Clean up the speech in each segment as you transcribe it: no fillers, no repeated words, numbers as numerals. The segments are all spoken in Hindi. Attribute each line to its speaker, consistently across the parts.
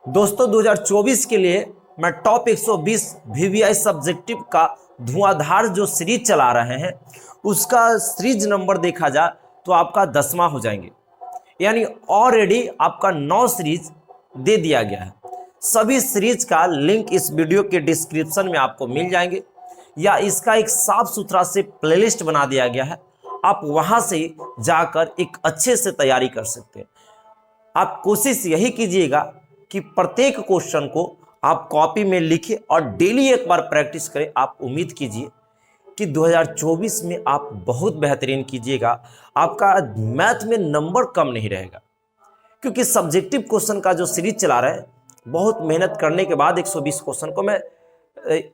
Speaker 1: दोस्तों 2024 के लिए मैं टॉप 120 वीवीआई सब्जेक्टिव का धुआंधार जो सीरीज चला रहे हैं उसका सीरीज नंबर देखा जाए तो आपका 10वां हो जाएंगे। यानी ऑलरेडी आपका 9 सीरीज दे दिया गया है। सभी सीरीज का लिंक इस वीडियो के डिस्क्रिप्शन में आपको मिल जाएंगे या इसका एक साफ सुथरा से प्लेलिस्ट बना दिया गया है। आप वहां से जाकर एक अच्छे से तैयारी कर सकते हैं। आप कोशिश यही कीजिएगा कि प्रत्येक क्वेश्चन को आप कॉपी में लिखें और डेली एक बार प्रैक्टिस करें। आप उम्मीद कीजिए कि 2024 में आप बहुत बेहतरीन कीजिएगा। आपका मैथ में नंबर कम नहीं रहेगा, क्योंकि सब्जेक्टिव क्वेश्चन का जो सीरीज चला रहे हैं, बहुत मेहनत करने के बाद 120 क्वेश्चन को मैं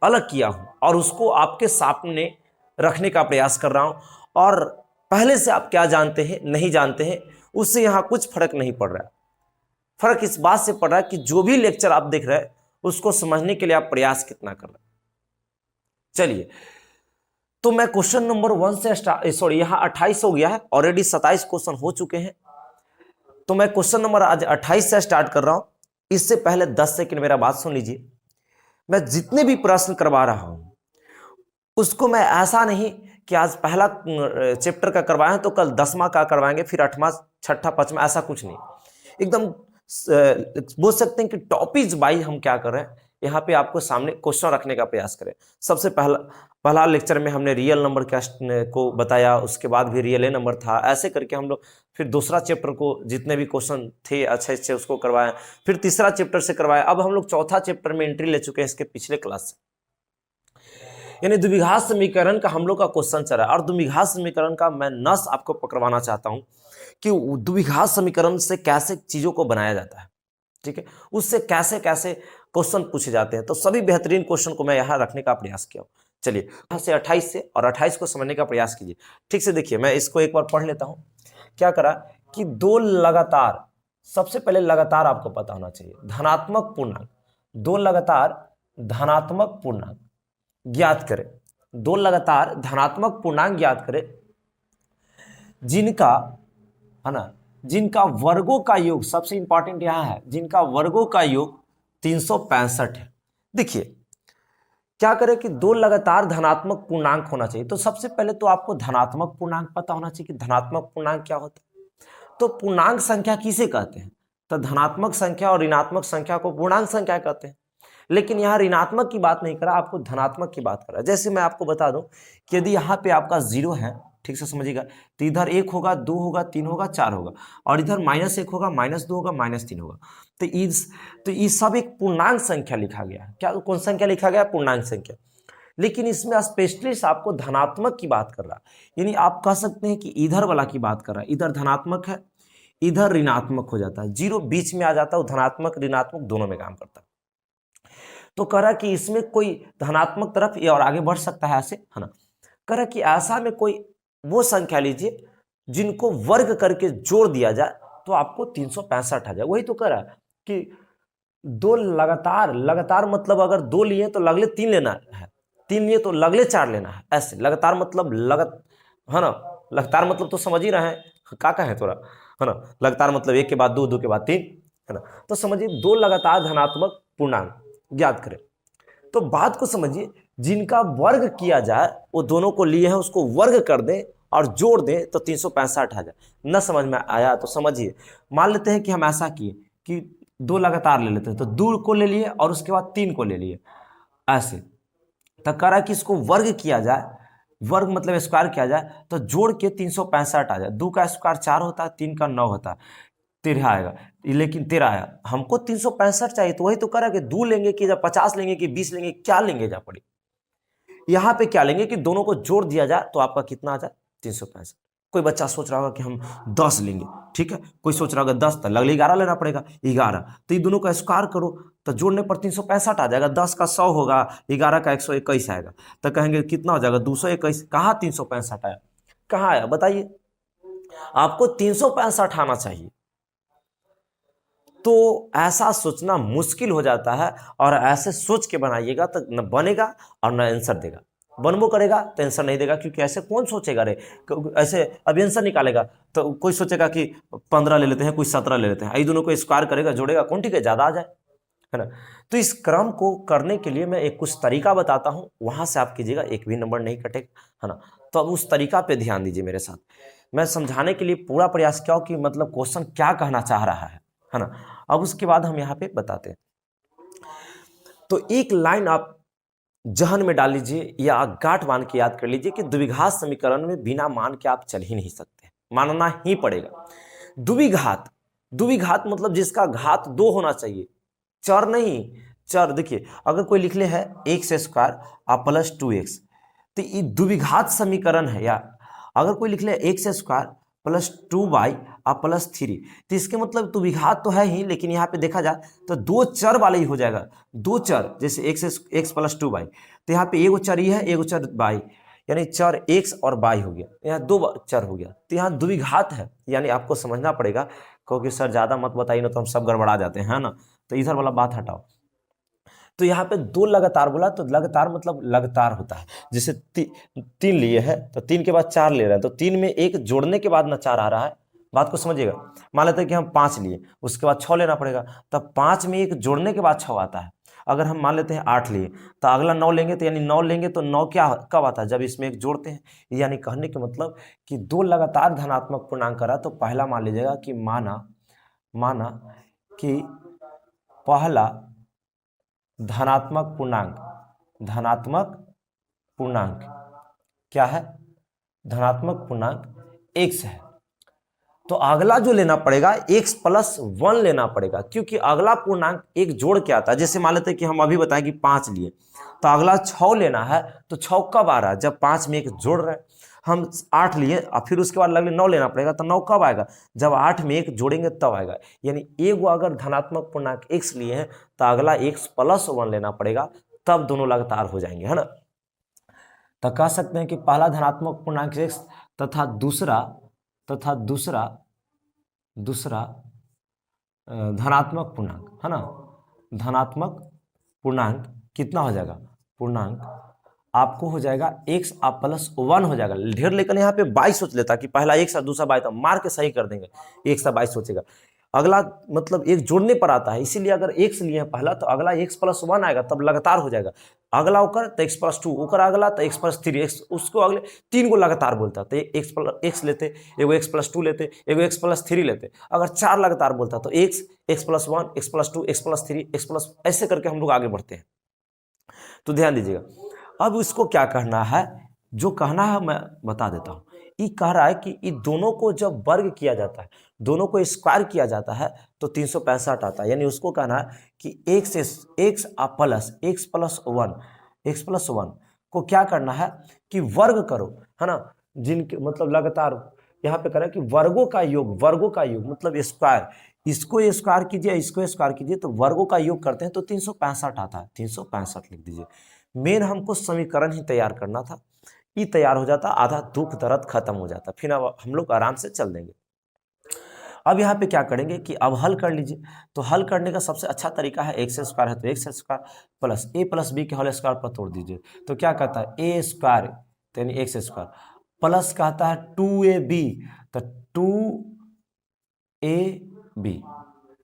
Speaker 1: अलग किया हूं और उसको आपके सामने रखने का प्रयास कर रहा हूं। और पहले से आप क्या जानते हैं नहीं जानते हैं उससे यहां कुछ फर्क नहीं पड़ रहा है। फर्क इस बात से पड़ रहा है कि जो भी लेक्चर आप देख रहे हैं उसको समझने के लिए आप प्रयास कितना कर रहे हैं। चलिए, तो मैं क्वेश्चन नंबर 1 से यहां 28 हो गया है, ऑलरेडी 27 क्वेश्चन हो चुके हैं। तो मैं क्वेश्चन नंबर आज 28 से स्टार्ट कर रहा हूं। इससे पहले 10 सेकंड मेरा बात सुन लीजिए। मैं जितने भी प्रश्न करवा रहा हूं उसको मैं ऐसा नहीं कि आज पहला चैप्टर का करवाएं तो कल 10वां का करवाएंगे, फिर 8वां 6ठा 5वां, ऐसा कुछ नहीं। एकदम बोल सकते हैं कि टॉपिक वाइज हम क्या कर रहे हैं, यहाँ पे आपको सामने क्वेश्चन रखने का प्रयास करें। सबसे पहला लेक्चर में हमने रियल नंबर को बताया, उसके बाद भी रियल नंबर था। ऐसे करके हम लोग फिर दूसरा चैप्टर को जितने भी क्वेश्चन थे अच्छे अच्छे उसको करवाएं, फिर तीसरा चैप्टर से करवाएं। अब हम लोग चौथा चैप्टर में एंट्री ले चुके हैं इसके पिछले क्लास से। यानी द्विघात समीकरण का हम लोग का क्वेश्चन चल रहा है और द्विघात समीकरण का मैं नस आपको पकड़वाना चाहता हूं कि द्विघात समीकरण से कैसे चीजों को बनाया जाता है, ठीक है, उससे कैसे कैसे क्वेश्चन पूछे जाते हैं। तो सभी बेहतरीन क्वेश्चन को मैं यहां रखने का प्रयास किया हूं। चलिए, यहां से 28 से और 28 को समझने का प्रयास कीजिए। ठीक से देखिए, मैं इसको एक बार पढ़ लेता हूं। क्या करा कि दो लगातार, सबसे पहले लगातार आपको पता होना चाहिए, धनात्मक पूर्णांक, दो लगातार धनात्मक पूर्णांक ज्ञात करें। दो लगातार धनात्मक पूर्णांक ज्ञात करें जिनका, है ना, जिनका वर्गों का योग, सबसे इंपॉर्टेंट यहां है, जिनका वर्गों का योग 365 है। देखिए क्या करें कि दो लगातार धनात्मक पूर्णांक होना चाहिए। तो सबसे पहले तो आपको धनात्मक पूर्णांक पता होना चाहिए कि धनात्मक पूर्णांक क्या होता है। तो पूर्णांक संख्या किसे कहते हैं? तो धनात्मक संख्या और ऋणात्मक संख्या को पूर्णांक संख्या कहते हैं। लेकिन यहां ऋणात्मक की बात नहीं करा, आपको धनात्मक की बात करा। जैसे मैं आपको बता दूं कि यदि यहां पे आपका 0 है, ठीक से समझिएगा, तो इधर 1 होगा, 2 होगा, 3 होगा, 4 होगा, और इधर -1 होगा, -2 होगा, -3 होगा। तो ये सब एक पूर्णांक संख्या लिखा गया है। क्या, कौन संख्या लिखा गया? पूर्णांक संख्या। लेकिन इसमें स्पेशलिस्ट आपको धनात्मक की बात कर रहा है। यानी आप कह सकते हैं कि इधर वाला की बात कर रहा है। इधर धनात्मक है, इधर ऋणात्मक हो जाता है, 0 बीच में आ जाता है, धनात्मक ऋणात्मक दोनों में काम करता है। तो कह रहा कि इसमें कोई धनात्मक तरफ ये और आगे बढ़ सकता है, ऐसे, है ना। कह रहा कि ऐसा में कोई वो संख्या लीजिए जिनको वर्ग करके जोड़ दिया जाए तो आपको 365 आ जाए। वही तो कह रहा है कि दो लगातार, लगातार मतलब अगर 2 लिए तो लगले 3 लेना है, 3 लिए तो लगले 4 लेना है। ऐसे लगातार मतलब है ना, लगातार मतलब तो समझ ही रहे हैं क्या है थोड़ा, है ना। लगातार मतलब 1 के बाद 2, 2 के बाद 3, है ना। तो समझिए दो लगातार धनात्मक पूर्णांक ज्ञात करें। तो बात को समझिए, जिनका वर्ग किया जाए वो दोनों को लिए हैं, उसको वर्ग कर दें और जोड़ दें तो 365 आ जाए। न समझ में आया तो समझिए, मान लेते हैं कि हम ऐसा किए कि दो लगातार ले लेते हैं, तो 2 को ले लिए और उसके बाद 3 को ले लिए, ऐसे। तो कह रहा है कि इसको वर्ग किया जाए, वर्ग मतलब स्क्वायर किया जाए, तो जोड़ के 365 आ जाए। 2 का स्क्वायर 4 होता है, 3 का 9 होता है, 13 आएगा, लेकिन 13 आया। हमको 365 चाहिए, तो वही तो करा कि 2 लेंगे कि 50 लेंगे कि 20 लेंगे, क्या लेंगे जा पड़ी। यहां पे क्या लेंगे कि दोनों को जोड़ दिया जाए तो आपका कितना आ जाए? 365। कोई बच्चा सोच रहा होगा कि हम 10 लेंगे, ठीक है, कोई सोच रहा होगा 10, तो लगले 11 लेना पड़ेगा, 11। तो ये दोनों का स्क्वायर करो तो जोड़ने पर 365 आ जाएगा। 10 का 100 होगा, 11 का 121 आएगा, तो कहेंगे कितना हो जाएगा? 221। कहाँ 365 आया? कहाँ आया बताइए? आपको 365 आना चाहिए। तो ऐसा सोचना मुश्किल हो जाता है, और ऐसे सोच के बनाइएगा तो न बनेगा और न आंसर देगा। बनबो करेगा तो आंसर नहीं देगा, क्योंकि ऐसे कौन सोचेगा रे, ऐसे अब आंसर निकालेगा तो कोई सोचेगा कि 15 ले लेते हैं, कोई 17 ले लेते हैं, ये दोनों को स्क्वायर करेगा, जोड़ेगा, कौन ठीक है ज्यादा आ जाए। है ना। तो इस क्रम को करने के लिए मैं एक कुछ तरीका बताता हूं, वहां से आप कीजिएगा, एक भी नंबर नहीं कटेगा, है ना। तो अब उस तरीका पे ध्यान दीजिए मेरे साथ, मैं समझाने के लिए पूरा प्रयास किया कि मतलब क्वेश्चन क्या कहना चाह रहा है ना। अब उसके बाद हम यहाँ पे बताते हैं। तो एक लाइन आप जहन में डाल लीजिए या गांठ बांध के याद कर लीजिए कि द्विघात समीकरण में बिना मान के आप चल ही नहीं सकते, मानना ही पड़ेगा। द्विघात, द्विघात मतलब जिसका घात 2 होना चाहिए, चर नहीं। चर देखिए, अगर कोई लिख ले है एक्स स्क्वायर आप प्लस 2x, तो ये द्विघात समीकरण है। या अगर कोई लिख ले एक्स स्क्वायर प्लस 2y आप प्लस 3, तो इसके मतलब द्विघात तो है ही, लेकिन यहाँ पे देखा जाए तो दो चर वाले ही हो जाएगा। दो चर जैसे एक्स प्लस 2y, तो यहाँ पे एगो चर ही है, एगो चर y, यानी चर x और y हो गया, यहाँ दो चर हो गया, तो यहाँ द्विघात है। यानी आपको समझना पड़ेगा, क्योंकि सर ज्यादा मत बताइए ना तो हम सब गड़बड़ा जाते हैं ना, तो इधर वाला बात हटाओ। तो यहाँ पे दो लगातार बोला, तो लगातार मतलब लगातार होता है। जैसे तीन लिए है तो 3 के बाद 4 ले रहे हैं, तो 3 में एक जोड़ने के बाद ना 4 आ रहा है, बात को समझिएगा। मान लेते हैं कि हम 5 लिए, उसके बाद 6 लेना पड़ेगा, तब 5 में एक जोड़ने के बाद 6 आता है। अगर हम मान लेते हैं 8 लिए, तो अगला 9 लेंगे, तो यानी 9 लेंगे तो 9 क्या कब आता है, जब इसमें एक जोड़ते हैं। यानी कहने के मतलब कि दो लगातार धनात्मक पूर्णांक करा, तो पहला मान लीजिएगा कि माना कि पहला धनात्मक पूर्णांक क्या है, धनात्मक पूर्णांक x है। तो अगला जो लेना पड़ेगा x प्लस 1 लेना पड़ेगा, क्योंकि अगला पूर्णांक एक जोड़ के आता है। जैसे मान लेते हैं कि हम अभी बताएं कि 5 लिए, तो अगला 6 लेना है, तो 6 कब आ रहा है, जब 5 में एक जोड़ रहे हैं। हम 8 लिए और फिर उसके बाद अगले 9 लेना पड़ेगा, तो 9 कब आएगा, जब 8 में एक जोड़ेंगे तब आएगा। यानी एगो अगर धनात्मक पूर्णांक x लिए हैं, तो अगला x प्लस 1 लेना पड़ेगा, तब दोनों लगातार हो जाएंगे, है ना। तो कह सकते हैं कि पहला धनात्मक पूर्णांक x तथा दूसरा धनात्मक पूर्णांक, है ना। धनात्मक पूर्णांक कितना हो जाएगा, पूर्णांक आपको हो जाएगा x आप प्लस 1 हो जाएगा। ढेर लेकर यहाँ पे 22 सोच लेता कि पहला x और दूसरा 22, तो मार के सही कर देंगे, 1 से 22 सोचेगा। अगला मतलब एक जोड़ने पर आता है, इसीलिए अगर x लिए हैं पहला, तो अगला x प्लस 1 आएगा, तब लगातार हो जाएगा। अगला ओकर तो x प्लस 2, ओकर अगला तो x प्लस 3, उसको अगले 3 को लगातार बोलता, तो x लेते, एगो x प्लस 2 लेते, एगो x प्लस 3 लेते। अगर 4 लगातार बोलता तो x plus 1, x plus 2, x plus 3, x plus, ऐसे करके हम लोग आगे बढ़ते हैं। तो ध्यान दीजिएगा, अब इसको क्या कहना है, जो कहना है मैं बता देता हूं। ये कह रहा है कि इन दोनों को जब वर्ग किया जाता है, दोनों को स्क्वायर किया जाता है, तो 365 आता है। यानी उसको कहना है कि x प्लस 1 को क्या करना है कि वर्ग करो, है ना। जिनके मतलब लगातार यहाँ पे करें कि वर्गों का योग मतलब स्क्वायर, इसको स्क्वायर कीजिए, इसको स्क्वायर कीजिए, तो वर्गों का योग करते हैं तो 365 आता है। 365 लिख दीजिए। मेन हमको समीकरण ही तैयार करना था, ये तैयार हो जाता, आधा दुख दर्द खत्म हो जाता, फिर अब हम लोग आराम से चल देंगे। अब यहाँ पे क्या करेंगे कि अब हल कर लीजिए। तो हल करने का सबसे अच्छा तरीका है, एक्स स्क्वायर है तो एक्स स्क्वायर प्लस ए प्लस बी के होल स्क्वायर पर तोड़ दीजिए। तो क्या कहता है, ए स्क्वायर तो यानी एक्स स्क्वायर प्लस कहता है 2ab, तो 2ab।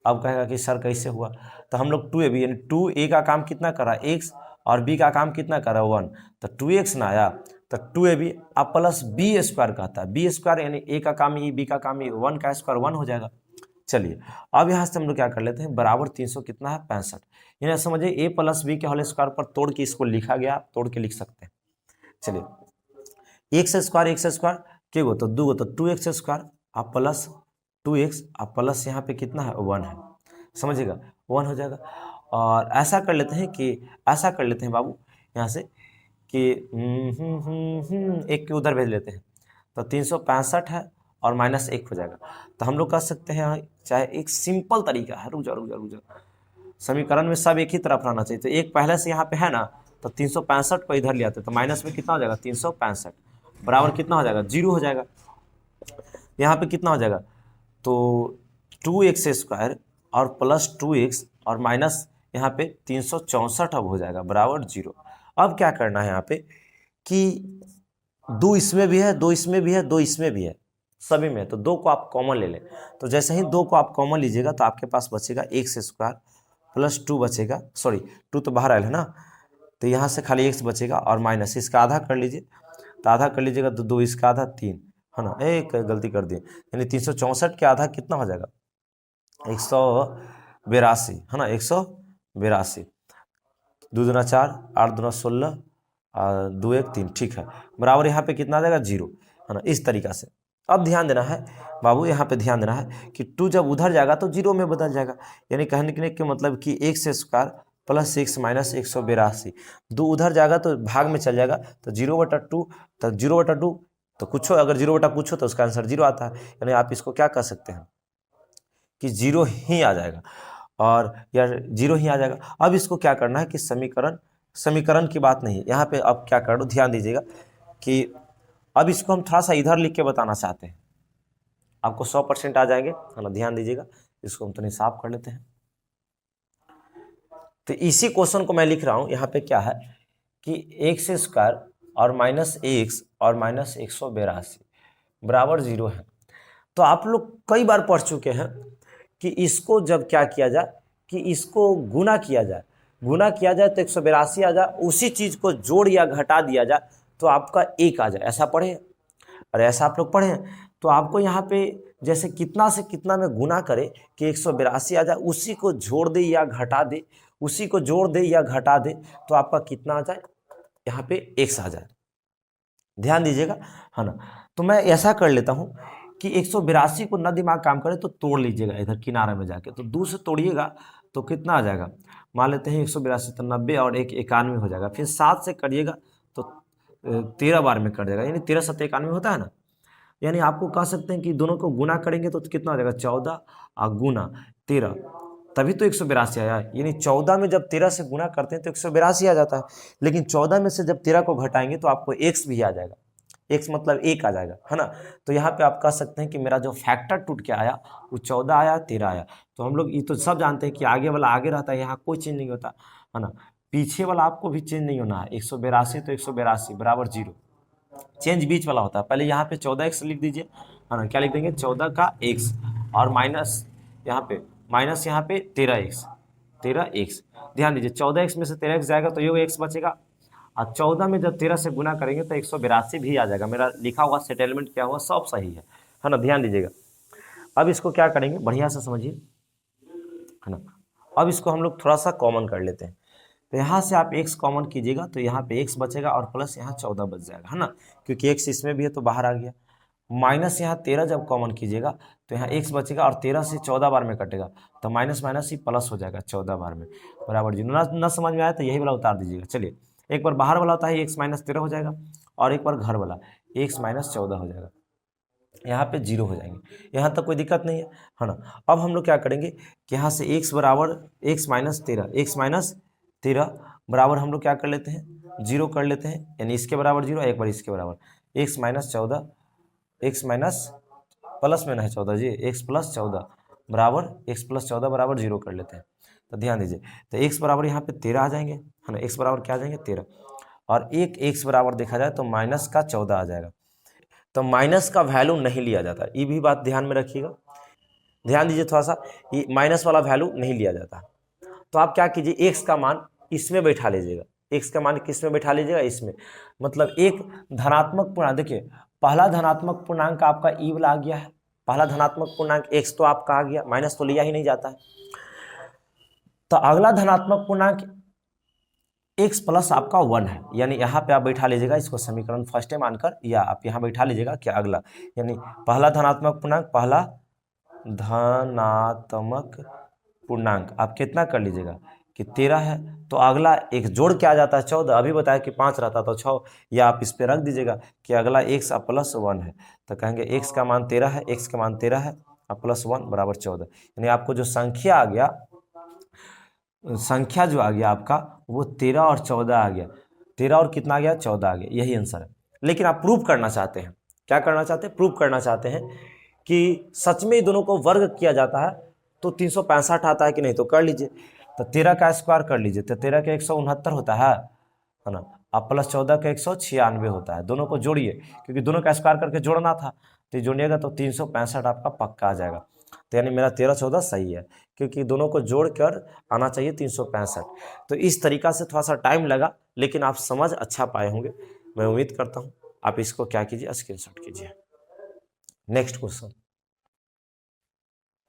Speaker 1: अब कहेगा कि सर कैसे हुआ, तो हम लोग 2ab यानी 2a का काम कितना कर रहा है x, और b का काम कितना कर रहा है 1, तो 2x ना आया, तो 2ab अब प्लस बी स्क्वायर कहता है, बी स्क्वायर यानी a का काम ही, b का काम ही, 1 का स्क्वायर 1 हो जाएगा। चलिए अब यहाँ से हम लोग क्या कर लेते हैं, बराबर 300 कितना है 65। यानी समझिए a प्लस बी के होल स्क्वायर पर तोड़ के इसको लिखा गया, तोड़ के लिख सकते हैं। चलिए एक्स स्क्वायर के गो तो 2 गो, तो 2x स्क्वायर आप प्लस 2x आप प्लस यहाँ पे कितना है 1 है, समझिएगा 1 हो जाएगा। और ऐसा कर लेते हैं बाबू यहाँ से कि एक के उधर भेज लेते हैं, तो 365 है और माइनस 1 हो जाएगा। तो हम लोग कह सकते हैं, चाहे एक सिंपल तरीका है, रुक जा, समीकरण में सब एक ही तरफ रहना चाहिए। तो एक पहले से यहाँ पे है ना, तो 365 को इधर ले आते, तो माइनस में कितना हो जाएगा 365 बराबर कितना हो जाएगा 0 हो जाएगा। यहाँ पे कितना हो जाएगा, तो 2x स्क्वायर और प्लस 2x और माइनस यहाँ पे 364 अब हो जाएगा बराबर 0। अब क्या करना है यहाँ पे कि 2 इसमें भी है, 2 इसमें भी है, 2 इसमें भी है, सभी में, तो 2 को आप कॉमन ले लें। तो जैसे ही 2 को आप कॉमन लीजिएगा तो आपके पास बचेगा x स्क्वायर प्लस 2 बचेगा, सॉरी 2 तो बाहर आया है ना, तो यहाँ से खाली x बचेगा और माइनस इसका आधा कर लीजिए, तो आधा कर लीजिएगा तो 2 इसका आधा 3 है ना, एक गलती कर दिए, यानी 364 के आधा कितना हो जाएगा 182 है ना, 182, 2 दूना 4, 8 दूना 16, 2 1 3, ठीक है, बराबर यहाँ पे कितना आ जाएगा 0 है ना, इस तरीका से। अब ध्यान देना है बाबू, यहाँ पे ध्यान देना है कि 2 जब उधर जाएगा तो 0 में बदल जाएगा, यानी कहने के मतलब कि x square plus x minus 182, 2 उधर जाएगा तो भाग में चल जाएगा, तो 0/2, तो 0/2 तो कुछ हो, अगर 0 कुछ हो तो उसका आंसर 0 आता है, यानी आप इसको क्या कर सकते हैं कि 0 ही आ जाएगा, और यार 0 ही आ जाएगा। अब इसको क्या करना है कि समीकरण की बात नहीं है यहाँ पे, अब क्या करो ध्यान दीजिएगा कि अब इसको हम थोड़ा सा इधर लिख के बताना चाहते हैं, आपको 100% आ जाएंगे है ना, ध्यान दीजिएगा, इसको हम तो नहीं साफ कर लेते हैं। तो इसी क्वेश्चन को मैं लिख रहा हूं, यहाँ पे क्या है कि एक्स स्क्वायर और माइनस एक्स और माइनस 182 बराबर 0 है। तो आप लोग कई बार पढ़ चुके हैं कि इसको जब क्या किया जाए कि इसको गुना किया जाए, तो 182 आ जाए, उसी चीज को जोड़ या घटा दिया जाए तो आपका 1 आ जाए, ऐसा पढ़े और ऐसा आप लोग पढ़े। तो आपको यहाँ पे जैसे कितना से कितना में गुना करे कि 182 आ जाए, उसी को जोड़ दे या घटा दे, उसी को जोड़ दे या घटा दे तो आपका कितना आ जाए, यहाँ पे x आ जाए, ध्यान दीजिएगा है ना। तो मैं ऐसा कर लेता हूँ कि 182 को ना दिमाग काम करे तो तोड़ लीजिएगा इधर किनारे में जाके, तो 2 से तोड़िएगा तो कितना आ जाएगा, मान लेते हैं 182 तो 90 और 1 91 हो जाएगा, फिर 7 से करिएगा तो 13 बार में कट जाएगा, यानी 13 7 91 होता है ना, यानी आपको कह सकते हैं कि दोनों को गुना करेंगे तो कितना हो जाएगा 14 और गुना 13, तभी तो 182 आया, यानी 14 में जब 13 से गुना करते हैं तो 182 आ जाता है, लेकिन 14 में से जब 13 को घटाएंगे तो आपको x भी आ जाएगा, x मतलब 1 आ जाएगा है ना। तो यहाँ पे आप कह सकते हैं कि मेरा जो फैक्टर टूट के आया वो 14 आया 13 आया। तो हम लोग ये तो सब जानते हैं कि आगे वाला आगे रहता है, यहाँ कोई चेंज नहीं होता है ना, पीछे वाला आपको भी चेंज नहीं होना है, 182 तो 182 बराबर 0, चेंज बीच वाला होता है। पहले यहाँ पे 14x लिख दीजिए है ना, क्या लिख देंगे 14 का x और माइनस यहाँ पे माइनस यहाँ पे 13x, ध्यान दीजिए 14x में से 13x जाएगा तो ये x बचेगा, और 14 में जब 13 से गुना करेंगे तो 182 भी आ जाएगा, मेरा लिखा हुआ सेटलमेंट क्या हुआ सब सही है ना, ध्यान दीजिएगा। अब इसको क्या करेंगे बढ़िया से समझिए है ना, अब इसको हम लोग थोड़ा सा कॉमन कर लेते हैं, तो यहाँ से आप x कॉमन कीजिएगा तो यहाँ पे x बचेगा और प्लस यहाँ 14 बच जाएगा है ना, क्योंकि x इसमें भी है तो बाहर आ गया, माइनस यहाँ 13 जब कॉमन कीजिएगा तो यहाँ x बचेगा और 13 से 14 बार में कटेगा तो माइनस माइनस ही प्लस हो जाएगा 14 बार में बराबर 0, ना समझ में आया तो यही वाला उतार दीजिएगा। चलिए एक बार बाहर वाला होता है x माइनस 13 हो जाएगा और एक बार घर वाला x माइनस 14 हो जाएगा, यहाँ पे 0 हो जाएंगे, यहाँ तक कोई दिक्कत नहीं है ना। अब हम लोग क्या करेंगे कि यहाँ से x बराबर x माइनस 13 बराबर हम लोग क्या कर लेते हैं 0 कर लेते हैं, यानी इसके बराबर 0, एक बार इसके बराबर x minus 14, x minus plus में नहीं 14 जी, x प्लस 14 बराबर x प्लस 14 बराबर 0 कर लेते हैं। तो ध्यान दीजिए तो x बराबर यहाँ पे 13 आ जाएंगे है ना, x बराबर क्या आ जाएंगे 13, और एक x बराबर देखा जाए तो माइनस का 14 आ जाएगा, तो माइनस का वैल्यू नहीं लिया जाता, ये भी बात ध्यान में रखिएगा, ध्यान दीजिए थोड़ा सा, ये माइनस वाला वैल्यू नहीं लिया जाता। तो आप क्या कीजिए x का मान इसमें बैठा लीजिएगा, x का मान किस में बैठा लीजिएगा इसमें, मतलब एक धनात्मक पूर्णांक, देखिए पहला धनात्मक पूर्णांक आपका ई वाला आ गया है, पहला धनात्मक पूर्णांक x तो आपका आ गया, माइनस तो लिया ही नहीं जाता है, तो अगला धनात्मक पूर्णांक x प्लस आपका 1 है, यानी यहाँ पे आप बैठा लीजिएगा इसको समीकरण फर्स्ट मानकर, या आप यहाँ बैठा लीजिएगा क्या अगला, यानी पहला धनात्मक पूर्णांक आप कितना कर लीजिएगा कि 13 है, तो अगला एक जोड़ के आ जाता है 14, अभी बताया कि 5 रहता तो 6, या आप इस पे रख दीजिएगा कि अगला x प्लस 1 है, तो कहेंगे x का मान 13 है, x का मान 13 है और प्लस 1 बराबर 14, यानी आपको जो संख्या आ गया, संख्या जो आ गया आपका वो 13 और 14 आ गया, 13 और कितना आ गया 14 आ गया, यही आंसर है। लेकिन आप प्रूव करना चाहते हैं, क्या करना चाहते हैं, प्रूव करना चाहते हैं कि सच में दोनों को वर्ग किया जाता है तो 365 आता है कि नहीं, तो कर लीजिए, तो 13 का स्क्वायर कर लीजिए तो 13 का 169 होता है ना, अब प्लस 14 का 196 होता है, दोनों को जोड़िए क्योंकि दोनों का स्क्वायर करके जोड़ना था, तो जोड़िएगा तो 365 आपका पक्का आ जाएगा। तो यानी मेरा 13 14 सही है, क्योंकि दोनों को जोड़कर आना चाहिए 365। तो इस तरीका से थोड़ा सा टाइम लगा, लेकिन आप समझ अच्छा पाए होंगे, मैं उम्मीद करता हूँ। आप इसको क्या कीजिए, स्क्रीनशॉट कीजिए। नेक्स्ट क्वेश्चन,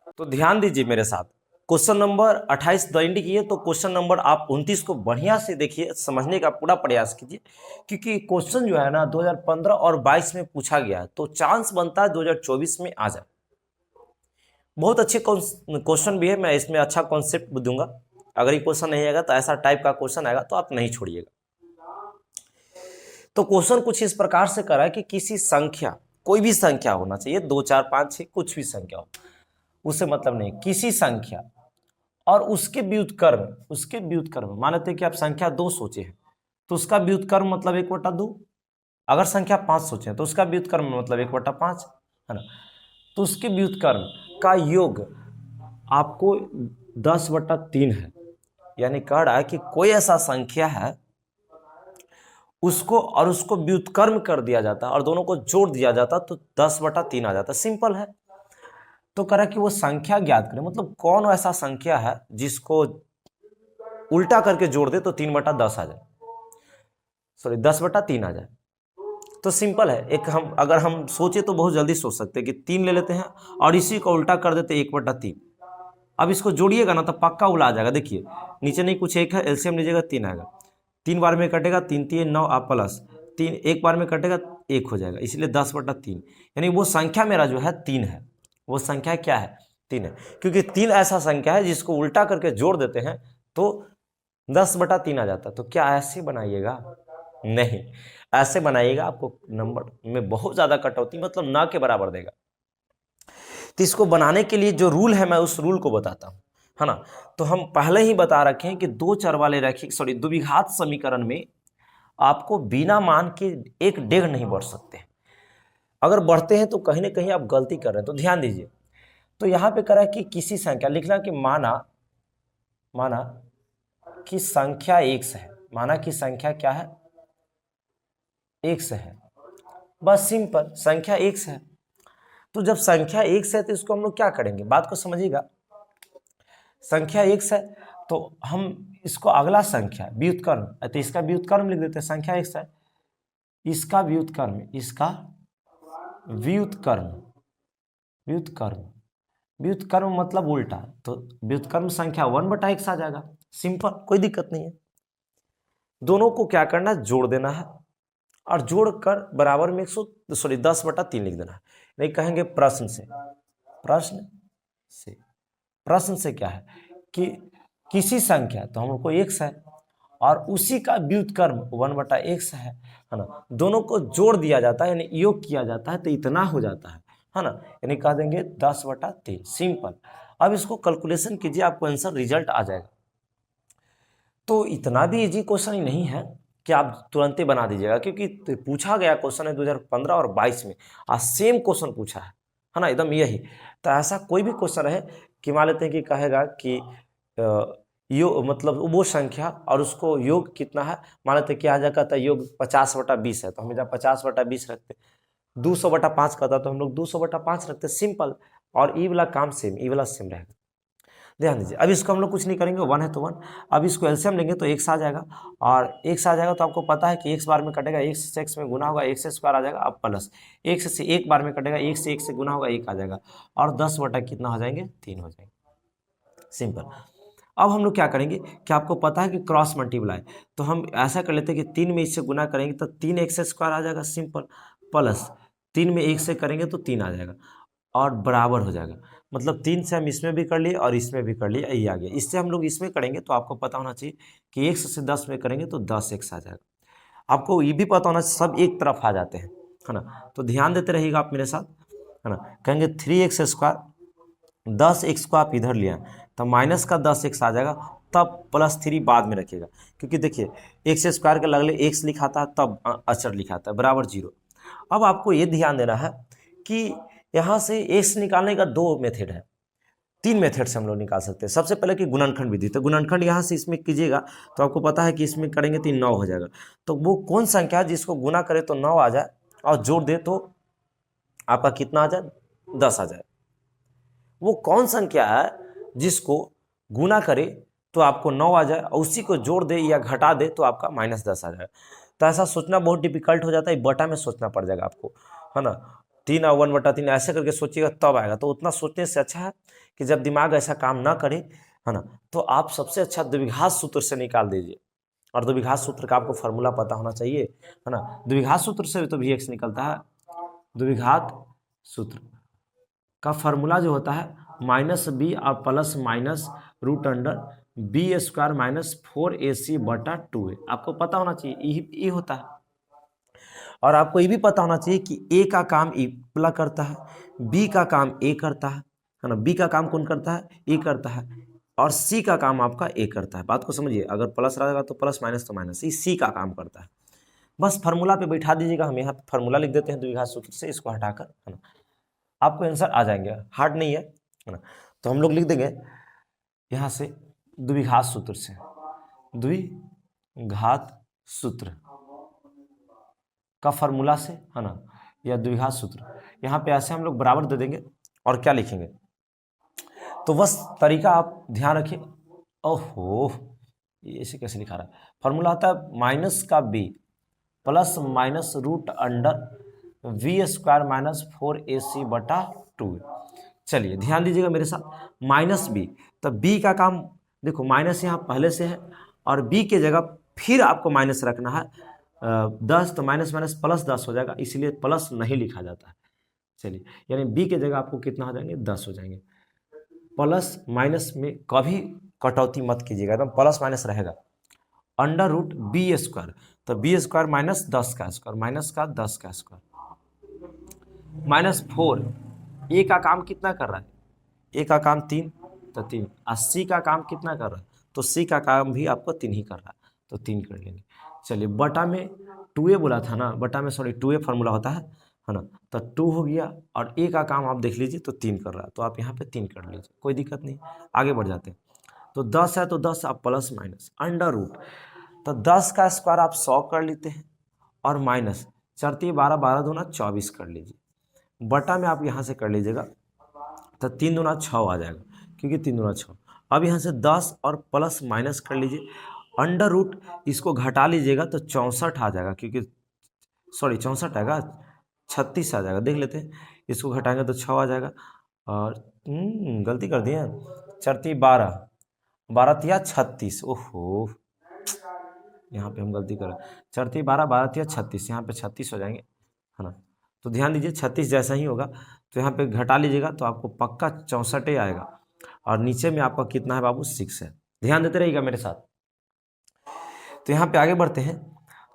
Speaker 1: तो ध्यान दीजिए मेरे साथ, क्वेश्चन नंबर 28 द एंड किए, तो क्वेश्चन नंबर आप 29 को बढ़िया से देखिए, समझने का पूरा प्रयास कीजिए, क्योंकि क्वेश्चन जो है ना 2015 और 22 में पूछा गया है, तो चांस बनता है 2024 में आ जाए। बहुत अच्छे क्वेश्चन भी है, मैं इसमें अच्छा कॉन्सेप्ट दूंगा। अगर ये क्वेश्चन नहीं आएगा तो ऐसा टाइप का क्वेश्चन आएगा तो आप नहीं छोड़िएगा। तो क्वेश्चन कुछ इस प्रकार से करा है कि किसी संख्या, कोई भी संख्या होना चाहिए, 2 4 5 6 कुछ भी संख्या हो, उससे मतलब नहीं, किसी संख्या और उसके व्युत्क्रम, मान लेते हैं कि आप संख्या 2 सोचे हैं, तो उसका व्युत्क्रम मतलब 1/2। अगर संख्या 5 सोचे हैं तो उसका व्युत्क्रम मतलब 1/5 है ना। तो उसके व्युत्क्रम का योग आपको 10/3 है। यानी कह रहा है कि कोई ऐसा संख्या है, उसको व्युत्क्रम कर दिया जाता और दोनों को जोड़ दिया जाता तो 10/3 आ जाता। सिंपल है। तो कह रहा है कि वो संख्या ज्ञात करें, मतलब कौन ऐसा संख्या है जिसको उल्टा करके जोड़ दे तो 3/10 आ जाए, सॉरी 10/3 आ जाए। तो सिंपल है, एक हम अगर हम सोचे तो बहुत जल्दी सोच सकते हैं कि 3 ले लेते हैं और इसी को उल्टा कर देते 1/3। अब इसको जोड़िएगा ना तो पक्का उला आ जाएगा। देखिए नीचे नहीं कुछ, एक है, एलसीएम लीजिएगा 3 आएगा, 3 बार में कटेगा, 3 3 9 आप प्लस 3, एक बार में कटेगा 1 हो जाएगा, इसलिए 10/3। यानी वो संख्या मेरा जो है 3 है। वो संख्या क्या है, 3 है, क्योंकि 3 ऐसा संख्या है जिसको उल्टा करके जोड़ देते हैं तो 10/3 आ जाता। तो क्या ऐसे बनाइएगा, नहीं ऐसे बनाइएगा, आपको नंबर में बहुत ज्यादा कटौती, मतलब ना के बराबर देगा। तो इसको बनाने के लिए जो रूल है मैं उस रूल को बताता हूं, है ना। तो हम पहले ही बता रखे हैं कि दो चर वाले रैखिक द्विघात समीकरण में आपको बिना मान के एक डेग नहीं बढ़ सकते। अगर बढ़ते हैं तो कहीं ना कहीं आप गलती कर रहे हैं। तो ध्यान दीजिए, तो यहां पे करा कि किसी संख्या लिखना कि माना कि संख्या x है, माना कि संख्या क्या है, x है। बस सिंपल, संख्या x है। तो जब संख्या x है तो इसको हम लोग क्या करेंगे, बात को समझिएगा। संख्या x है तो हम इसको अगला संख्या व्युत्क्रम, तो इसका व्युत्क्रम लिख देते हैं। संख्या x है, इसका व्युत्क्रम, व्युत्क्रम मतलब उल्टा, तो व्युत्क्रम संख्या 1/x आ जाएगा। सिंपल, कोई दिक्कत नहीं है। दोनों को क्या करना है, जोड़ देना है और जोड़कर बराबर में 10/3 लिख देना है। नहीं कहेंगे प्रश्न से क्या है कि किसी संख्या, तो हम लोग को x है और उसी का व्युत्क्रम 1/x है ना। दोनों को जोड़ दिया जाता है, यानी योग किया जाता है तो इतना हो जाता है ना। यानी कह देंगे 10/3। सिंपल। अब इसको कैलकुलेशन कीजिए, आपको आंसर रिजल्ट आ जाएगा। तो इतना भी इजी क्वेश्चन ही नहीं है कि आप तुरंत ही बना दीजिएगा, क्योंकि पूछा गया क्वेश्चन है 2015 और 22 में, आज सेम क्वेश्चन पूछा है ना, एकदम यही। तो ऐसा कोई भी क्वेश्चन है कि मान लेते हैं कि कहेगा कि योग मतलब वो संख्या और उसको योग कितना है, मान लेते हैं कि आ जाता है योग 50/20 है, तो हम जब 50/20 रखते, 200/5 कहता तो हम लोग 200/5 रखते। सिंपल। और ई वाला काम सेम, ई वाला सेम रहेगा। ध्यान दीजिए, अब इसको हम लोग कुछ नहीं करेंगे, 1 है तो 1। अब इसको एलसीएम लेंगे तो x आ जाएगा, और x आ जाएगा तो आपको पता है कि x बार में कटेगा, x से x में गुना होगा, x स्क्वायर आ जाएगा। अब प्लस x से 1 बार में कटेगा, x से 1 से गुना होगा, 1 आ जाएगा, और 10 कितना हो जाएंगे, 3 हो जाएंगे। सिंपल। अब हम लोग क्या करेंगे कि आपको पता है कि क्रॉस मल्टीप्लाई, तो हम ऐसा कर लेते हैं कि 3 में इससे गुना करेंगे तो 3x स्क्वायर आ जाएगा। सिंपल। प्लस 3 में 1 से करेंगे तो 3 आ जाएगा और बराबर हो जाएगा। मतलब 3 से हम इसमें भी कर लिए और इसमें भी कर लिए, यही आ गया। इससे हम लोग इसमें करेंगे तो आपको पता होना चाहिए कि 1 से 10 में करेंगे तो 10x आ जाएगा। आपको ये भी पता होना चाहिए सब एक तरफ आ जाते हैं, है ना। तो ध्यान देते रहिएगा आप मेरे साथ, है ना। कहेंगे 3x स्क्वायर, 10x को आप इधर लिया तो माइनस का 10x आ जाएगा, तब +3 बाद में रखिएगा, क्योंकि देखिए x स्क्वायर के लगले x लिखाता है तब अचर लिखाता है बराबर 0। अब आपको ये ध्यान देना है कि यहाँ से x निकालने का 2 मेथड है, 3 मेथड से हम लोग निकाल सकते हैं। सबसे पहले कि गुणनखंड विधि, तो गुणनखंड यहाँ से इसमें कीजिएगा तो आपको पता है कि इसमें करेंगे तो 9 हो जाएगा। तो वो कौन संख्या है जिसको गुना करे तो 9 आ जाए और जोड़ दे तो आपका कितना आ जाए, 10 आ जाए। वो कौन संख्या है जिसको गुना करे तो आपको 9 आ जाए और उसी को जोड़ दे या घटा दे तो आपका -10 आ जाए। तो ऐसा सोचना बहुत डिफिकल्ट हो जाता है, बटा में सोचना पड़ जाएगा आपको, है ना। 3 और 1/3 ऐसे करके सोचिएगा तब आएगा। तो उतना सोचने से अच्छा है कि जब दिमाग ऐसा काम ना करे, है ना, तो आप सबसे अच्छा द्विघात सूत्र से निकाल दीजिए। और द्विघात सूत्र का आपको फार्मूला पता होना चाहिए, है ना। द्विघात सूत्र से भी तो Vx निकलता है। द्विघात सूत्र का फार्मूला जो होता है -b और plus minus root under b² - 4ac/2a। आपको पता होना चाहिए ये होता है। और आपको ये भी पता होना चाहिए कि ए का काम ई प्लस करता है, बी का काम ए करता है ना। बी का काम कौन करता है? ए करता है। और सी का काम आपका ए करता है। बात को समझिए, अगर प्लस रहेगा तो प्लस, माइनस तो माइनस, ये सी का काम करता है। बस फार्मूला पे बैठा दीजिएगा। हम यहाँ पे फार्मूला लिख देते हैं द्विघात सूत्र से, इसको हटाकर, है ना, आपको आंसर आ जाएंगे। हार्ड नहीं है ना। तो हम लोग लिख देंगे यहाँ से द्विघात सूत्र से, द्विघात सूत्र का फार्मूला से, है ना, या द्विघात सूत्र। यहाँ पे ऐसे हम लोग बराबर दे देंगे और क्या लिखेंगे, तो बस तरीका आप ध्यान रखिए। ओहो, ये ऐसे कैसे लिखा रहा है? फार्मूला आता है माइनस का B plus minus root under v² - 4ac/2। चलिए ध्यान दीजिएगा मेरे साथ, -b, तो b का काम देखो, माइनस यहाँ पहले से है और b के जगह फिर आपको माइनस रखना है। 10 तो माइनस माइनस प्लस 10 हो जाएगा, इसलिए प्लस नहीं लिखा जाता है। चलिए, यानी b के जगह आपको कितना हो जाएंगे? 10 हो जाएंगे। प्लस माइनस में कभी कटौती मत कीजिएगा, एकदम प्लस माइनस रहेगा। अंडर रूट b², तो b² - 10 का स्क्वायर माइनस का 10 का स्क्वायर -4। ए का काम कितना कर रहा है? ए का काम 3, तो 3। और सी का काम कितना कर रहा है? तो सी का काम भी आपको 3 ही कर रहा है, तो 3 कर लेंगे। चलिए, बटा में 2a बोला था ना, बटा में सॉरी 2a फार्मूला होता है ना। तो 2 हो गया और ए का काम आप देख लीजिए तो 3 कर रहा है, तो आप यहाँ पे 3 कर लीजिए, कोई दिक्कत नहीं। आगे बढ़ जाते हैं। तो 10 है तो 10 आप प्लस माइनस अंडर रूट, तो 10 का स्क्वायर आप 100 कर लेते हैं और माइनस 4 × 12, 12 दूना 24 कर लीजिए। बटा में आप यहाँ से कर लीजिएगा तो 3 दूना 6 आ जाएगा, क्योंकि 3 दूना 6। अब यहाँ से 10 और प्लस माइनस कर लीजिए, अंडर रूट इसको घटा लीजिएगा तो 64 आ जाएगा, क्योंकि सॉरी 64 आएगा, 36 आ जाएगा। देख लेते हैं, इसको घटाएंगे तो 6 आ जाएगा। और गलती कर दिए, 4 × 12, 12 × 36। ओहो, यहाँ पे हम गलती करें, 4 × 12, 12 × 36, यहाँ पे 36 हो जाएंगे, है ना। तो ध्यान दीजिए 36 जैसा ही होगा, तो यहाँ पे घटा लीजिएगा तो आपको पक्का 64 ही आएगा। और नीचे में आपका कितना है बाबू? 6 है। ध्यान देते रहिएगा मेरे साथ। तो यहाँ पे आगे बढ़ते हैं,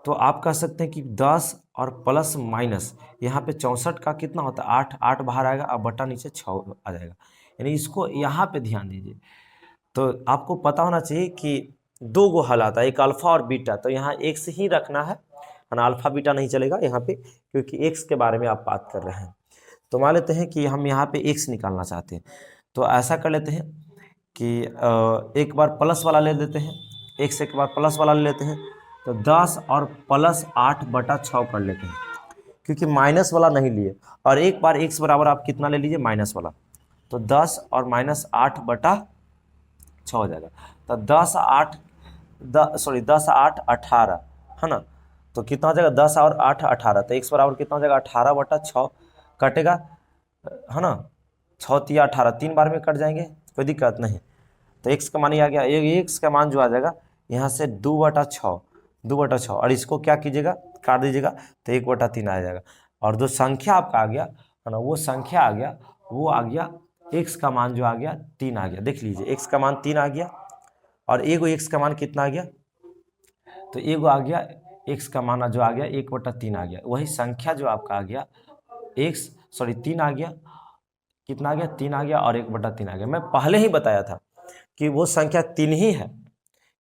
Speaker 1: तो आप कह सकते हैं कि 10 और प्लस माइनस, यहाँ पे 64 का कितना होता है? 8, 8 बाहर आएगा और बटा नीचे 6 आ जाएगा। यानी इसको यहाँ पे ध्यान दीजिए। तो आपको पता होना चाहिए कि 2 गो हल आता है, एक अल्फा और बीटा, तो यहाँ x ही रखना है ना, अल्फा बीटा नहीं चलेगा यहाँ पे, क्योंकि x के बारे में आप बात कर रहे हैं। तो मान लेते हैं कि हम यहाँ पे x निकालना चाहते हैं, तो ऐसा कर लेते हैं कि एक बार प्लस वाला ले लेते हैं, x एक बार प्लस वाला ले लेते हैं, तो 10 और प्लस 8/6 कर लेते हैं, क्योंकि माइनस वाला नहीं लिए। और एक बार x बराबर आप कितना ले लीजिए? माइनस वाला, तो 10 और -8/6 हो जाएगा। तो 10 8 18, है ना। तो कितना हो जाएगा? 10 और 8 18, तो x बराबर कितना हो जाएगा? 18/6 कटेगा, है ना। 6 × 3 = 18, 3 बार में कट जाएंगे, कोई दिक्कत नहीं। तो x का मान ही आ गया। x का मान जो आ जाएगा यहाँ से 2/6, 2/6, और इसको क्या कीजिएगा? काट दीजिएगा, तो 1/3 आ जाएगा। और जो संख्या आपका आ गया, है ना, वो संख्या आ गया, वो आ गया x का मान जो आ गया 3 आ गया। देख लीजिए, x का मान 3 आ गया और एगो x का मान कितना आ गया? तो एगो आ गया x का मान जो आ गया 1/3 आ गया। वही संख्या जो आपका आ गया 3 आ गया, कितना आ गया? 3 आ गया और 1/3 आ गया। मैं पहले ही बताया था कि वो संख्या 3 ही है,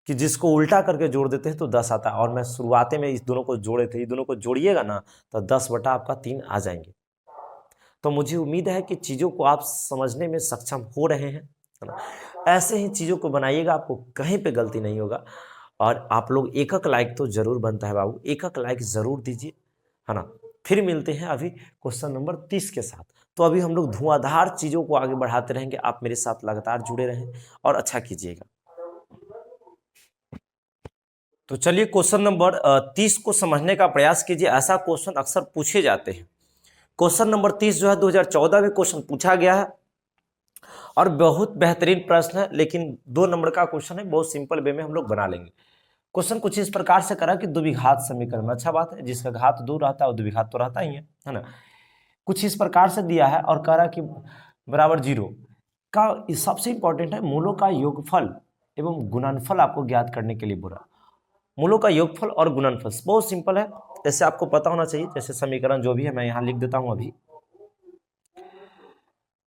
Speaker 1: कि जिसको उल्टा करके जोड़ देते हैं तो 10 आता है। और मैं शुरुआत में इस दोनों को जोड़े थे, इस दोनों को जोड़िएगा ना तो 10/3 आ जाएंगे। तो मुझे उम्मीद है कि चीज़ों को आप समझने में सक्षम हो रहे हैं, है ना। ऐसे ही चीज़ों को बनाइएगा, आपको कहीं पे गलती नहीं होगा। और आप लोग एक लाइक तो जरूर बनता है बाबू, एक लाइक ज़रूर दीजिए, है ना। फिर मिलते हैं अभी क्वेश्चन नंबर 30 के साथ। तो अभी हम लोग धुआंधार चीजों को आगे बढ़ाते रहेंगे। आप मेरे साथ लगातार जुड़े रहें और अच्छा कीजिएगा। तो चलिए क्वेश्चन नंबर 30 को समझने का प्रयास कीजिए। ऐसा क्वेश्चन अक्सर पूछे जाते हैं। क्वेश्चन नंबर 30 जो है 2014 में क्वेश्चन पूछा गया है और बहुत बेहतरीन प्रश्न है, लेकिन 2 नंबर का क्वेश्चन है, बहुत सिंपल वे में हम लोग बना लेंगे। क्वेश्चन कुछ इस प्रकार से करा कि द्विघात समीकरण में, अच्छा बात है, जिसका घात 2 रहता है वो द्विघात तो रहता ही है ना। कुछ इस प्रकार से दिया है और कह रहा कि बराबर 0 का सबसे इंपॉर्टेंट है मूलों का योगफल एवं गुणनफल आपको ज्ञात करने के लिए बोला। मूलों का योगफल और गुणनफल बहुत सिंपल है, जैसे आपको पता होना चाहिए। जैसे समीकरण जो भी है मैं यहाँ लिख देता हूँ अभी,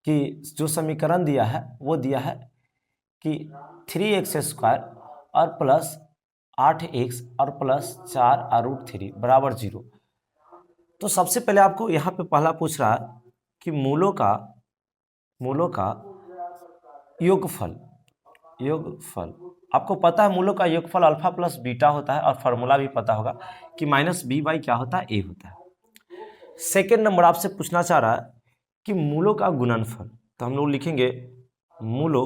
Speaker 1: कि जो समीकरण दिया है वो दिया है कि 3x² और प्लस 8x और प्लस 4√3 बराबर 0। तो सबसे पहले आपको यहाँ पे पहला पूछ रहा है कि मूलों का योगफल। आपको पता है मूलों का योगफल अल्फा प्लस बीटा होता है और फार्मूला भी पता होगा कि -b/, क्या होता है, a होता है। सेकेंड नंबर आपसे पूछना चाह रहा है कि मूलों का गुणनफल, तो हम लोग लिखेंगे मूलों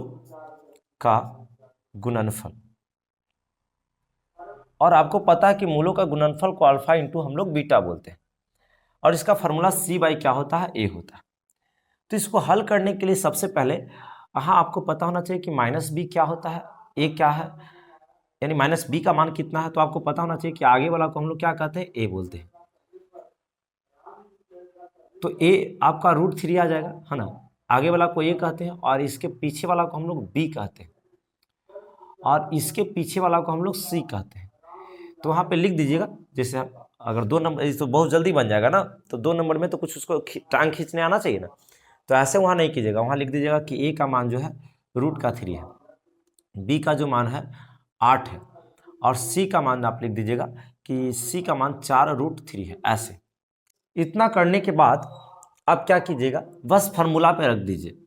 Speaker 1: का गुणनफल। और आपको पता है कि मूलों का गुणनफल को अल्फा इंटू हम लोग बीटा बोलते हैं और इसका फार्मूला c/, क्या होता है, a होता है। तो इसको हल करने के लिए सबसे पहले हाँ आपको पता होना चाहिए कि -b क्या होता है, a क्या है, यानी -b का मान कितना है। तो आपको पता होना चाहिए कि आगे वाला को हम लोग क्या कहते हैं, a बोलते हैं। तो a आपका √3 आ जाएगा, है ना। आगे वाला को a कहते हैं और इसके पीछे वाला को हम लोग b कहते हैं और इसके पीछे वाला को हम लोग c कहते हैं। तो वहाँ पे लिख दीजिएगा, जैसे अगर 2 नंबर तो बहुत जल्दी बन जाएगा ना, तो 2 नंबर में तो कुछ उसको टांग खींचने आना चाहिए ना। तो ऐसे वहाँ नहीं कीजिएगा, वहाँ लिख दीजिएगा कि a का मान जो है √3 है, b का जो मान है 8 है और c का मान आप लिख दीजिएगा कि c का मान 4√3 है। ऐसे इतना करने के बाद आप क्या कीजिएगा, बस फार्मूला पे रख दीजिए।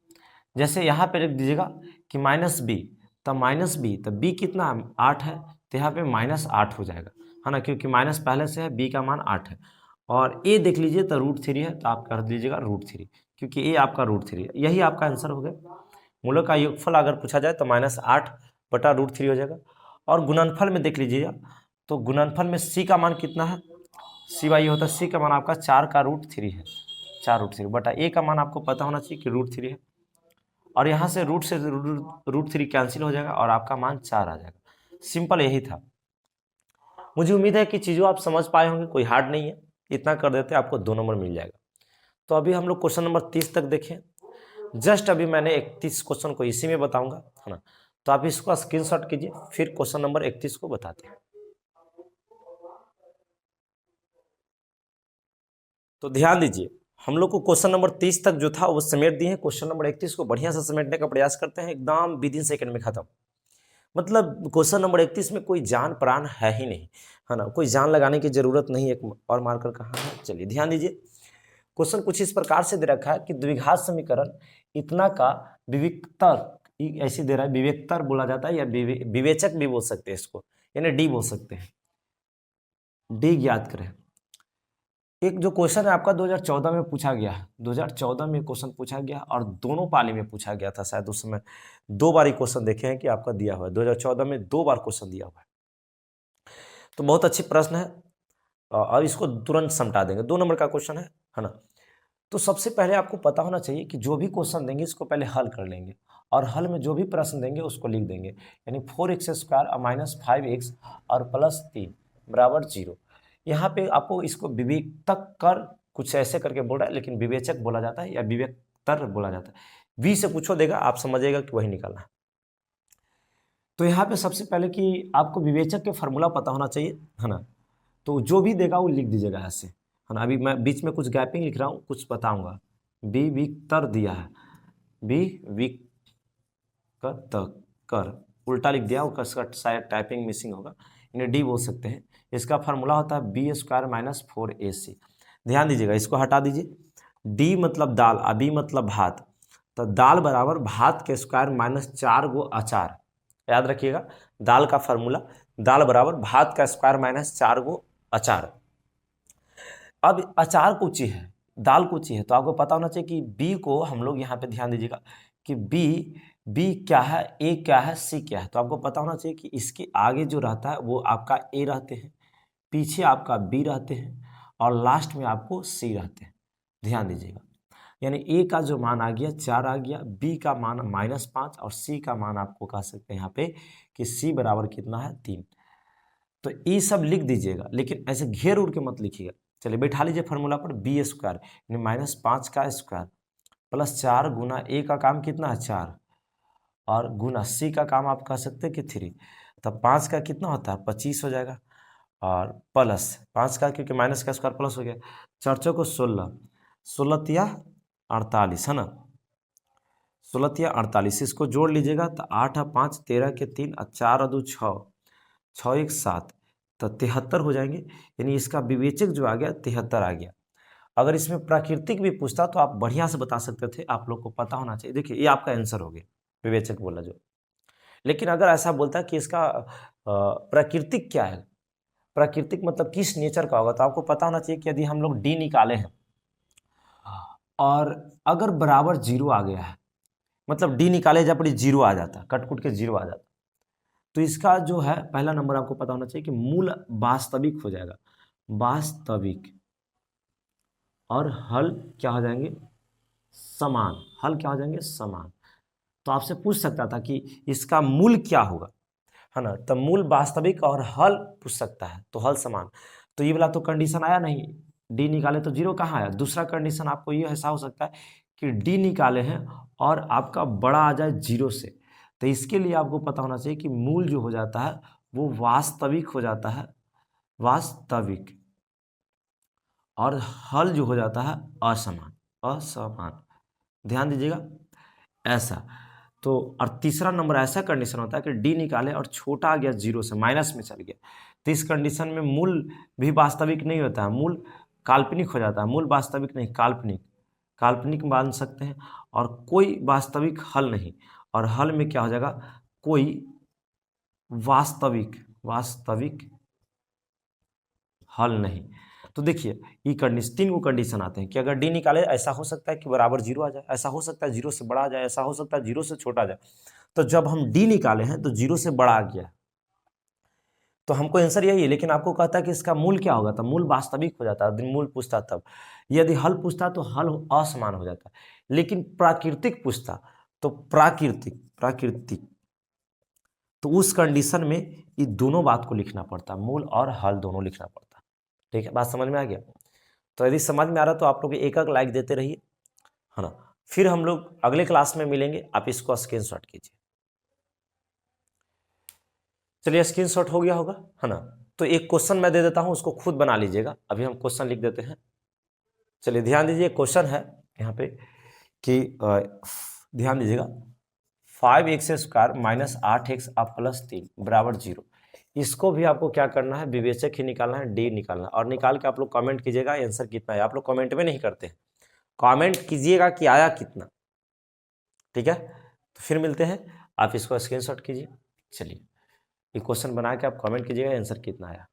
Speaker 1: जैसे यहाँ पे रख दीजिएगा कि -b, तब -b, तब b कितना है, 8 है, तो यहाँ पे -8 हो जाएगा, है ना, क्योंकि माइनस पहले से है, b का मान 8 है। और a देख लीजिए तो √3 है, तो आप कर दीजिएगा √3, क्योंकि a आपका √3 है। यही आपका आंसर हो गया। मूलों का योगफल अगर पूछा जाए तो -8/√3 हो जाएगा। और गुणनफल में देख लीजिएगा, तो गुणनफल में c का मान कितना है, c/, होता है, c का मान आपका 4 का √3 है, 4√3 बटा a का मान आपको पता होना चाहिए कि √3 है। और यहाँ से √3 कैंसिल हो जाएगा और आपका मान 4 आ जाएगा। सिंपल यही था। मुझे उम्मीद है कि चीज़ों आप समझ पाए होंगे, कोई हार्ड नहीं है। इतना कर देते आपको 2 नंबर मिल जाएगा। तो अभी हम लोग क्वेश्चन नंबर 30 तक देखें। जस्ट अभी मैंने 31 क्वेश्चन को इसी में बताऊंगा, है ना। तो आप इसको स्क्रीनशॉट कीजिए, फिर क्वेश्चन नंबर 31 को बताते हैं। तो ध्यान दीजिए, हम लोग को क्वेश्चन नंबर 30 तक जो था वो समेट दिए हैं। क्वेश्चन नंबर 31 को बढ़िया से समेटने का प्रयास करते हैं, एकदम विदिन सेकंड में खत्म। मतलब क्वेश्चन नंबर 31 में कोई जान प्राण है ही नहीं, है ना, कोई जान लगाने की जरूरत नहीं। एक और मार्कर कहाँ है, चलिए ध्यान दीजिए। क्वेश्चन कुछ इस प्रकार से दे रखा है कि द्विघात समीकरण इतना का विविक्तर, ऐसे दे रहा है, विवेक्तर बोला जाता है या विवेचक भी बोल सकते हैं इसको, यानी डी बोल सकते हैं। डी ज्ञात करें। एक जो क्वेश्चन है आपका 2014 में पूछा गया है, 2014 में क्वेश्चन पूछा गया और दोनों पाली में पूछा गया था। शायद उस समय 2 बार ही क्वेश्चन देखे हैं कि आपका दिया हुआ है, 2014 में 2 बार क्वेश्चन दिया हुआ है। तो बहुत अच्छी प्रश्न है और इसको तुरंत समटा देंगे। 2 नंबर का क्वेश्चन है ना। तो सबसे पहले आपको पता होना चाहिए कि जो भी क्वेश्चन देंगे इसको पहले हल कर लेंगे और हल में जो भी प्रश्न देंगे उसको लिख देंगे, यानी 4x² और -5x और +3 बराबर 0। यहाँ पे आपको इसको विवेचक कर कुछ ऐसे करके बोल रहा है, लेकिन विवेचक बोला जाता है या विवेक्तर बोला जाता है। वी से पूछो देगा, आप समझिएगा कि वही निकालना है। तो यहाँ पे सबसे पहले कि आपको विवेचक के फार्मूला पता होना चाहिए, है ना। तो जो भी देगा वो लिख दीजिएगा ऐसे, है ना। अभी मैं बीच में कुछ गैपिंग लिख रहा हूँ, कुछ बताऊंगा। विवेक्तर दिया है, विवेक्तर उल्टा लिख दिया, उसका शायद टाइपिंग मिसिंग होगा, इन्हें डी बोल सकते हैं। इसका फार्मूला होता है b² - 4ac। ध्यान दीजिएगा, इसको हटा दीजिए। डी मतलब दाल, बी मतलब भात, तो दाल बराबर भात के स्क्वायर -4 गो अचार। याद रखिएगा दाल का फार्मूला, दाल बराबर भात का स्क्वायर -4 गो अचार। अब अचार कुछ ही है, दाल कुची है तो आपको पता होना चाहिए कि बी को हम लोग यहाँ पे ध्यान दीजिएगा कि बी क्या है, ए क्या है, सी क्या है। तो आपको पता होना चाहिए कि इसके आगे जो रहता है वो आपका ए रहते हैं, पीछे आपका बी रहते हैं और लास्ट में आपको सी रहते हैं। ध्यान दीजिएगा, यानी ए का जो मान आ गया 4 आ गया, बी का मान -5 और सी का मान आपको कह सकते हैं यहाँ पे कि सी बराबर कितना है 3। तो ये सब लिख दीजिएगा, लेकिन ऐसे घेर उड़ के मत लिखिएगा। चलिए बैठा लीजिए फार्मूला पर, बी स्क्वायर यानी -5 का स्क्वायर प्लस 4 गुना ए का काम कितना है 4 और गुना सी का काम आप कह सकते हैं कि 3। तब 5 का कितना होता है 25 हो जाएगा और प्लस 5 का, क्योंकि माइनस का स्क्वायर प्लस हो गया, 4 चौको 16, 16 तिया 48 है ना, 16 तिया 48, इसको जोड़ लीजिएगा तो 8 और 5 13 के 3 और 4 और 2 6, 6 1 7, तो 73 हो जाएंगे। यानी इसका विवेचक जो आ गया 73 आ गया। अगर इसमें प्राकृतिक भी पूछता तो आप बढ़िया से बता सकते थे, आप लोग को पता होना चाहिए। देखिए ये आपका आंसर हो गया, विवेचक बोला जो। लेकिन अगर ऐसा बोलता है कि इसका प्राकृतिक क्या है, प्राकृतिक मतलब किस नेचर का होगा, तो आपको पता होना चाहिए कि यदि हम लोग डी निकाले हैं और अगर बराबर 0 आ गया है, मतलब डी निकाले जब 0 आ जाता, कटकुट के 0 आ जाता, तो इसका जो है पहला नंबर आपको पता होना चाहिए कि मूल वास्तविक हो जाएगा, वास्तविक, और हल क्या हो जाएंगे समान, हल क्या हो जाएंगे समान। तो आपसे पूछ सकता था कि इसका मूल क्या होगा, है ना, तो मूल वास्तविक और हल पूछ सकता है, तो हल समान। तो ये वाला तो कंडीशन आया नहीं, डी निकाले तो 0 कहाँ आया। दूसरा कंडीशन आपको ये ऐसा हो सकता है कि डी निकाले हैं और आपका बड़ा आ जाए 0 से, तो इसके लिए आपको पता होना चाहिए कि मूल जो हो जाता है वो वास्तविक हो जाता है, वास्तविक, और हल जो हो जाता है असमान, असमान। ध्यान दीजिएगा ऐसा। तो और तीसरा नंबर ऐसा कंडीशन होता है कि डी निकाले और छोटा आ गया 0 से, माइनस में चल गया, तो इस कंडीशन में मूल भी वास्तविक नहीं होता है, मूल काल्पनिक हो जाता है। मूल वास्तविक नहीं, काल्पनिक, काल्पनिक मान सकते हैं, और कोई वास्तविक हल नहीं, और हल में क्या हो जाएगा कोई वास्तविक, वास्तविक हल नहीं। तो देखिए ये कंडीशन, 3 को कंडीशन आते हैं कि अगर डी निकाले ऐसा हो सकता है कि बराबर 0 आ जाए, ऐसा हो सकता है 0 से बड़ा आ जाए, ऐसा हो सकता है 0 से छोटा आ जाए। तो जब हम डी निकाले हैं तो 0 से बड़ा आ गया, तो हमको आंसर यही है। लेकिन आपको कहता है कि इसका मूल क्या होगा, तो मूल वास्तविक हो जाता है, मूल पूछता तब। यदि हल पूछता तो हल असमान हो जाता। लेकिन प्राकृतिक पूछता तो प्राकृतिक, प्राकृतिक, तो उस कंडीशन में ये दोनों बात को लिखना पड़ता, मूल और हल दोनों लिखना पड़ता। ठीक है, बात समझ में आ गया। तो यदि समझ में आ रहा तो आप लोग एक लाइक देते रहिए, है ना। फिर हम लोग अगले क्लास में मिलेंगे, आप इसको स्क्रीनशॉट कीजिए। चलिए स्क्रीनशॉट हो गया होगा, है ना। तो एक क्वेश्चन मैं दे देता हूं, उसको खुद बना लीजिएगा। अभी हम क्वेश्चन लिख देते हैं। चलिए ध्यान दीजिए, क्वेश्चन है यहाँ पे कि ध्यान दीजिएगा 5x² माइनस 8x प्लस 3 बराबर 0। इसको भी आपको क्या करना है, विवेचक ही निकालना है, डी निकालना है, और निकाल के आप लोग कमेंट कीजिएगा आंसर कितना है। आप लोग कमेंट में नहीं करते हैं, कमेंट कीजिएगा कि आया कितना। ठीक है, तो फिर मिलते हैं, आप इसको स्क्रीनशॉट कीजिए। चलिए ये क्वेश्चन बना के आप कमेंट कीजिएगा आंसर कितना आया।